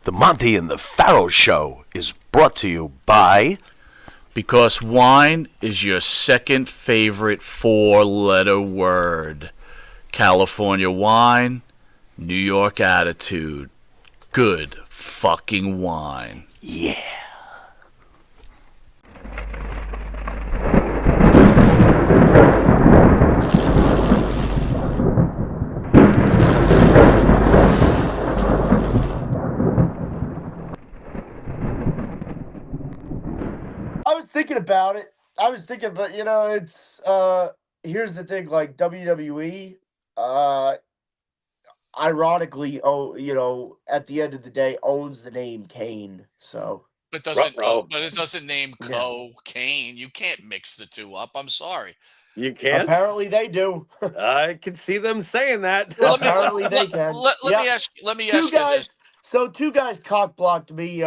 The Monte and the Pharaoh Show is brought to you by... Because wine is your second favorite four-letter word. California wine, New York attitude. Good fucking wine. Yeah. I was thinking about it. But it's here's the thing, like WWE, ironically, at the end of the day, owns the name Kane. So But doesn't Ruh-roh. but it doesn't name Yeah. cocaine. You can't mix the two up. I'm sorry. You can't? apparently they do. I can see them saying that. Well, Apparently they can. Let Yep. me ask you Two guys. this. So two guys cock blocked me.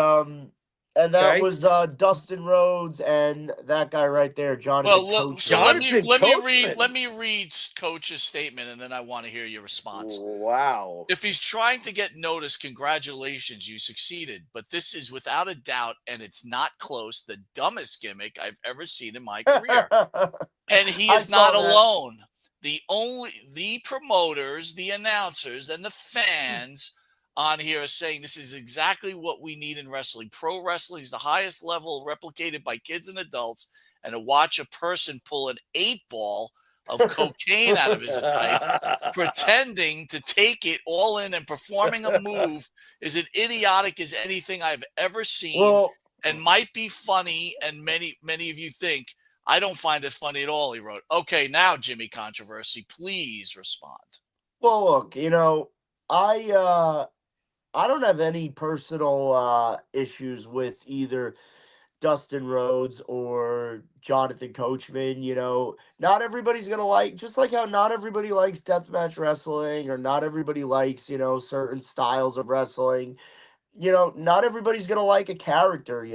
And that Okay. was Dustin Rhodes and that guy right there, Jonathan Well, Coachman. so let Jonathan me read Coach's statement, and then I want to hear your response. Wow. If he's trying to get noticed, congratulations, you succeeded. But this is without a doubt, and it's not close, the dumbest gimmick I've ever seen in my career. And he I is not saw that. alone. The promoters, the announcers, and the fans on here are saying this is exactly what we need in wrestling. Pro wrestling is the highest level replicated by kids and adults, and to watch a person pull an 8-ball of cocaine out of his tights, pretending to take it all in and performing a move is as idiotic as anything I've ever seen, Well, and might be funny, and many of you think. I don't find it funny at all, he wrote. Okay, now, Jimmy Controversy, please respond. well, look, I don't have any personal issues with either Dustin Rhodes or Jonathan Coachman. Not everybody's gonna like, just like how not everybody likes deathmatch wrestling, or not everybody likes, certain styles of wrestling. Not everybody's gonna like a character,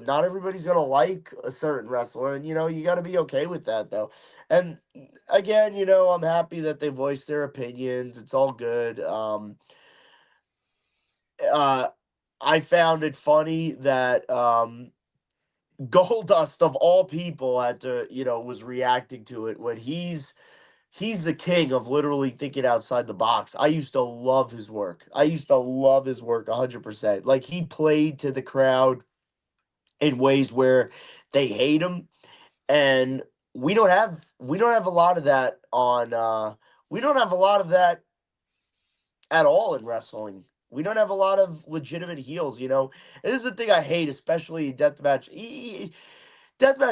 not everybody's gonna like a certain wrestler, and you gotta be okay with that though. And again, I'm happy that they voiced their opinions. It's all good. I found it funny that Goldust of all people had to, was reacting to it when he's the king of literally thinking outside the box. I used to love his work. 100%. Like, he played to the crowd in ways where they hate him, and we don't have a lot of that we don't have a lot of that at all in wrestling. We don't have a lot of legitimate heels, And this is the thing I hate, especially in deathmatch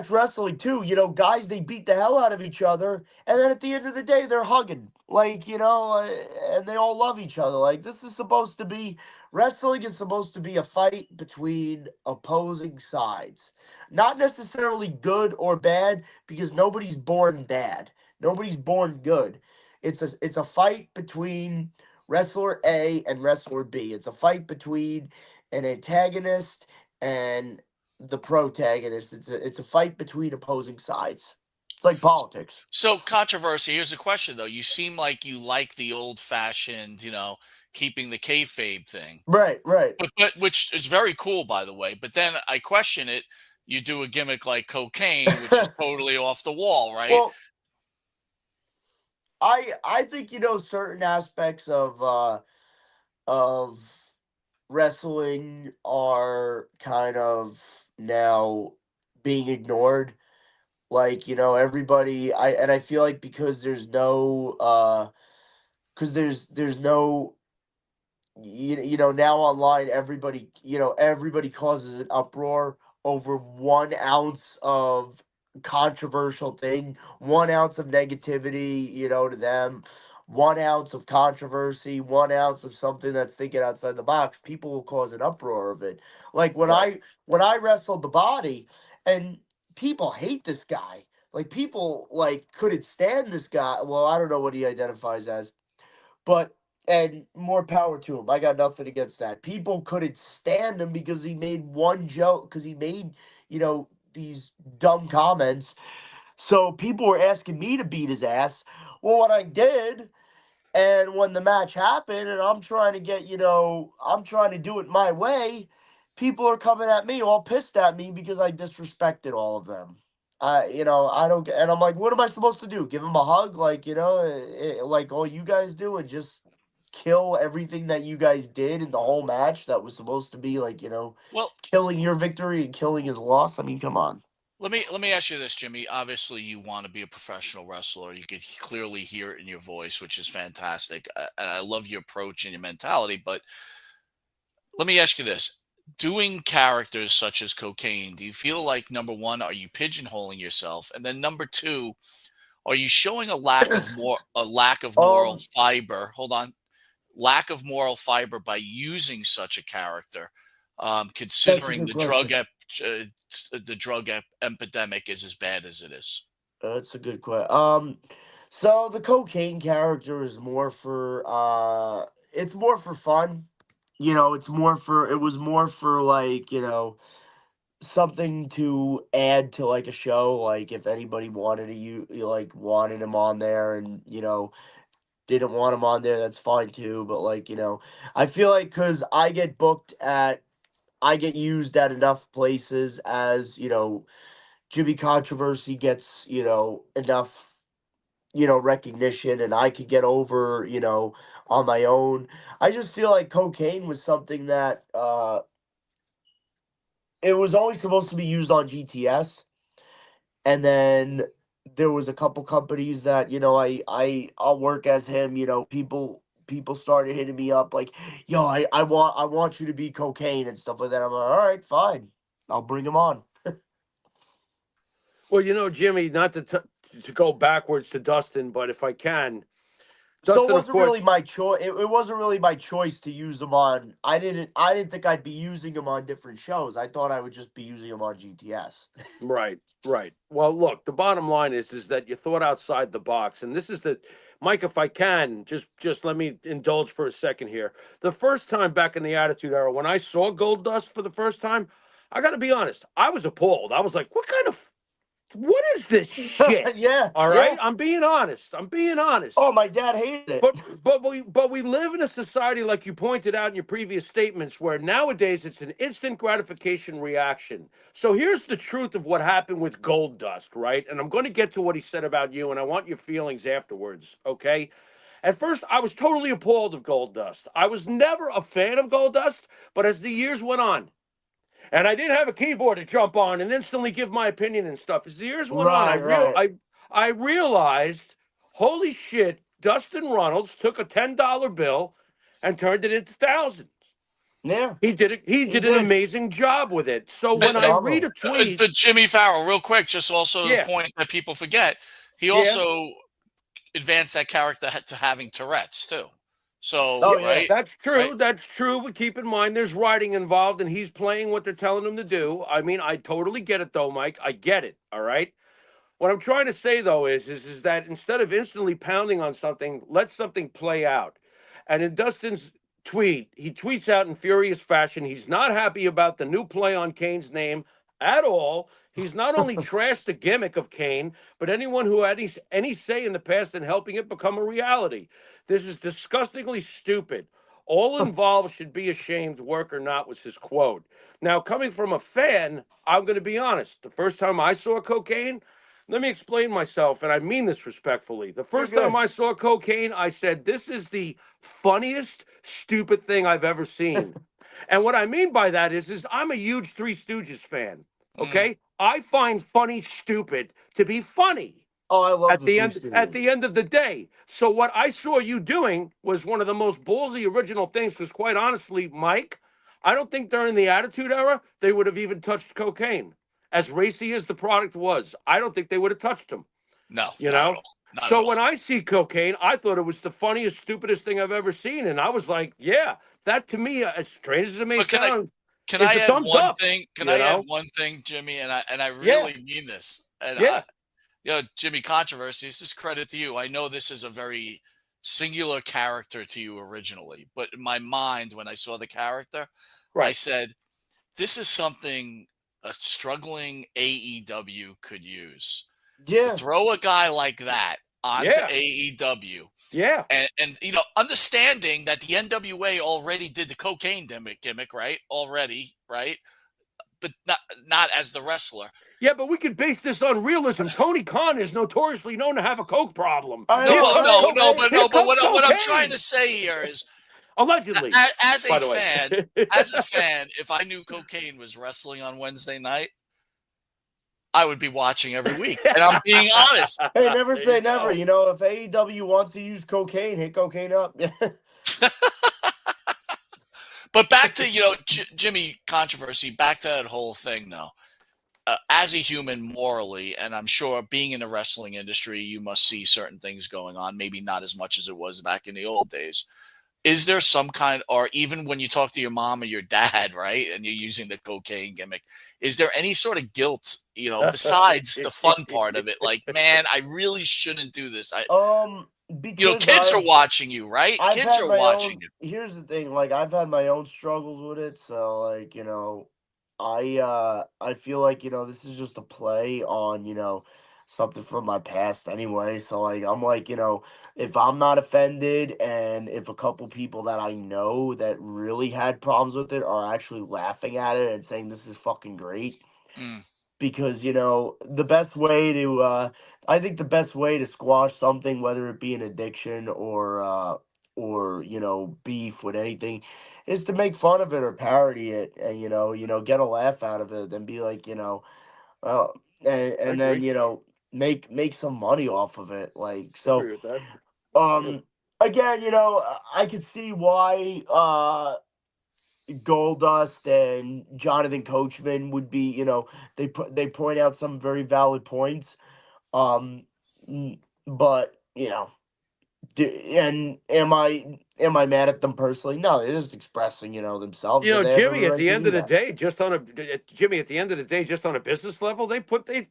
wrestling too. Guys, they beat the hell out of each other, and then at the end of the day, they're hugging, like, and they all love each other. Like, this is supposed to be wrestling is supposed to be a fight between opposing sides, not necessarily good or bad, because nobody's born bad, nobody's born good. It's a fight between wrestler A and wrestler B. It's a fight between an antagonist and the protagonist. It's a fight between opposing sides. It's like politics. So, Controversy, here's a question, though. You seem like you like the old-fashioned, keeping the kayfabe thing. Right. But which is very cool, by the way. But then I question it. You do a gimmick like cocaine, which is totally off the wall, right? Well, I think certain aspects of wrestling are kind of now being ignored. Like, everybody, I feel like because there's no there's no now online, everybody causes an uproar over 1 ounce of controversial thing, 1 ounce of negativity, to them, 1 ounce of controversy, 1 ounce of something that's thinking outside the box. People will cause an uproar of it. Like, when I wrestled the Body, and people hate this guy. Like, people like couldn't stand this guy. Well, I don't know what he identifies as, but, and more power to him. I got nothing against that. People couldn't stand him because he made one joke, because he made, these dumb comments. So people were asking me to beat his ass. Well, what I did, And when the match happened, and I'm trying to get, I'm trying to do it my way, people are coming at me all pissed at me because I disrespected all of them. I don't get, and I'm like, what am I supposed to do? Give them a hug, like, like all you guys do, and just kill everything that you guys did in the whole match that was supposed to be like, Well, killing your victory and killing his loss. I mean, come on. let me ask you this, Jimmy. Obviously, you want to be a professional wrestler. You could clearly hear it in your voice, which is fantastic. And I love your approach and your mentality. But let me ask you this: doing characters such as Cocaine, do you feel like, number one, are you pigeonholing yourself, and then number two, are you showing a lack of moral Um, fiber? Hold on, lack of moral fiber by using such a character, that's a considering good question. the drug epidemic is as bad as it is. That's a good question. So the cocaine character is more for it's more for fun. It was more for like, something to add to like a show. Like if anybody wanted to like wanted him on there and, didn't want him on there, that's fine too. But like, I feel like because I get used at enough places as, Jimmy Controversy gets, enough, recognition, and I could get over, on my own. I just feel like cocaine was something that it was always supposed to be used on GTS, and then there was a couple companies that, I'll work as him, people started hitting me up like, yo, I want you to be cocaine and stuff like that. I'm like, all right, fine. I'll bring him on. Well, Jimmy, not to go backwards to Dustin, but if I can, So it Dustin, of wasn't really course, my choice. It wasn't really my choice to use them on. I didn't think I'd be using them on different shows. I thought I would just be using them on GTS. right, right. Well, look, the bottom line is that you thought outside the box, and this is the Mike. If I can, just let me indulge for a second here. The first time back in the Attitude Era, when I saw Goldust for the first time, I got to be honest, I was appalled. I was like, what is this shit? Yeah, All right, yeah. I'm being honest. I'm being honest. Oh, my dad hated it. But we live in a society, like you pointed out in your previous statements, where nowadays it's an instant gratification reaction. So here's the truth of what happened with Goldust, right? And I'm going to get to what he said about you, and I want your feelings afterwards, okay? At first, I was totally appalled of Goldust. I was never a fan of Goldust, but as the years went on, and I didn't have a keyboard to jump on and instantly give my opinion and stuff. As the years went on, Right, right. I realized, holy shit, Dustin Runnels took a $10 bill and turned it into thousands. Yeah, He did it. He he did an did. amazing job with it. So He was when I read phenomenal. a tweet, But Jimmy Farrell, real quick, just also the yeah, point that people forget, he yeah, also advanced that character to having Tourette's too. So, Oh yeah, yeah, right, that's right. true. That's true. But keep in mind, there's writing involved, and he's playing what they're telling him to do. I mean, I totally get it, though, Mike. I get it. All right. What I'm trying to say though is that instead of instantly pounding on something, let something play out. And in Dustin's tweet, he tweets out in furious fashion, he's not happy about the new play on Kane's name at all. He's not only trashed the gimmick of Kane, but anyone who had any say in the past in helping it become a reality. This is disgustingly stupid. All involved should be ashamed, work or not, was his quote. Now, coming from a fan, I'm going to be honest. The first time I saw Cocaine, let me explain myself, and I mean this respectfully. The you're first time good. I saw Cocaine, I said, this is the funniest, stupid thing I've ever seen. And what I mean by that is I'm a huge Three Stooges fan. Mm, Okay? I find funny stupid to be funny Oh, I love at the the Three end Stooges. of the day. So what I saw you doing was one of the most ballsy original things, because quite honestly, Mike, I don't think during the Attitude Era they would have even touched Cocaine. As racy as the product was, I don't think they would have touched him. no, You not at know? all. Not at So all. when I see Cocaine, I thought it was the funniest, stupidest thing I've ever seen. And I was like, yeah, that to me, as strange as it may But sound, can is I the add thumbs one up, thing? Can you I add know? one thing, Jimmy? And I Yeah, really mean this. And yeah. Jimmy Controversy, this is credit to you. I know this is a very singular character to you originally, but in my mind, when I saw the character, I Right. said, this is something a struggling AEW could use. To Yeah, throw a guy like that onto Yeah. AEW. Yeah. And understanding that the NWA already did the cocaine gimmick, right? Already, right? But not as the wrestler. Yeah, but we could base this on realism. Tony Khan is notoriously known to have a coke problem. I No, know, but Here comes what I'm trying cocaine. to say here is, Allegedly, as by a the way. fan, if I knew cocaine was wrestling on Wednesday night, I would be watching every week. And I'm being honest. Hey, never There say you never. go. If AEW wants to use cocaine, hit cocaine up. But back to, Jimmy controversy, back to that whole thing, though. As a human morally, and I'm sure being in the wrestling industry, you must see certain things going on, maybe not as much as it was back in the old days. Is there some kind, or even when you talk to your mom or your dad, right, and you're using the cocaine gimmick, is there any sort of guilt, besides the fun part of it? Like, man, I really shouldn't do this. Because Kids are watching you, right? I've Kids had are my watching own. you. Here's the thing, like I've had my own struggles with it, so I feel like this is just a play on something from my past anyway. So like I'm like if I'm not offended, and if a couple people that I know that really had problems with it are actually laughing at it and saying this is fucking great, Mm, because the best way to I think the best way to squash something, whether it be an addiction or beef with anything, is to make fun of it or parody it, and get a laugh out of it, and be like uh, I and then agree. make some money off of it, like. I So agree with that. Yeah. again, I could see why Goldust and Jonathan Coachman would be, they point out some very valid points. Um, but and am I mad at them personally? No, they're just expressing, themselves, and they have every Jimmy, at right the to end do of the that. day, Jimmy, at the end of the day, just on a business level, they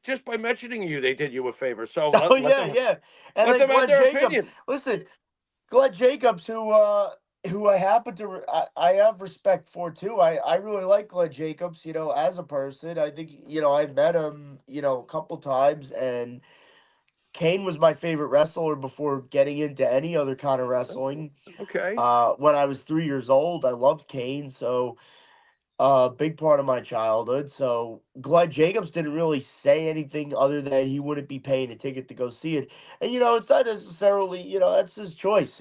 just by mentioning you, they did you a favor. So Oh let yeah, them yeah. And let then them have Glenn their Jacobs. opinion. Listen, Glenn Jacobs, who I happen to I have respect for too. I really like Glenn Jacobs, as a person. I think I've met him, a couple times, and Kane was my favorite wrestler before getting into any other kind of wrestling. Okay. When I was 3 years old, I loved Kane, so big part of my childhood. So Glenn Jacobs didn't really say anything other than he wouldn't be paying a ticket to go see it. And it's not necessarily, that's his choice,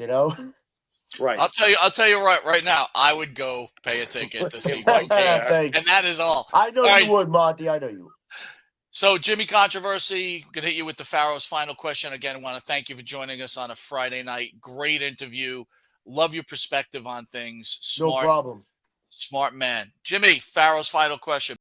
Right. I'll tell you right now, I would go pay a ticket to see Mike's cocaine, there. Thanks. and that is all. I know All you right. would, Monty. I know you would. So, Jimmy Controversy, gonna hit you with the Pharaoh's final question. Again, I want to thank you for joining us on a Friday night. Great interview. Love your perspective on things. No problem. Smart man. Jimmy, Pharaoh's final question.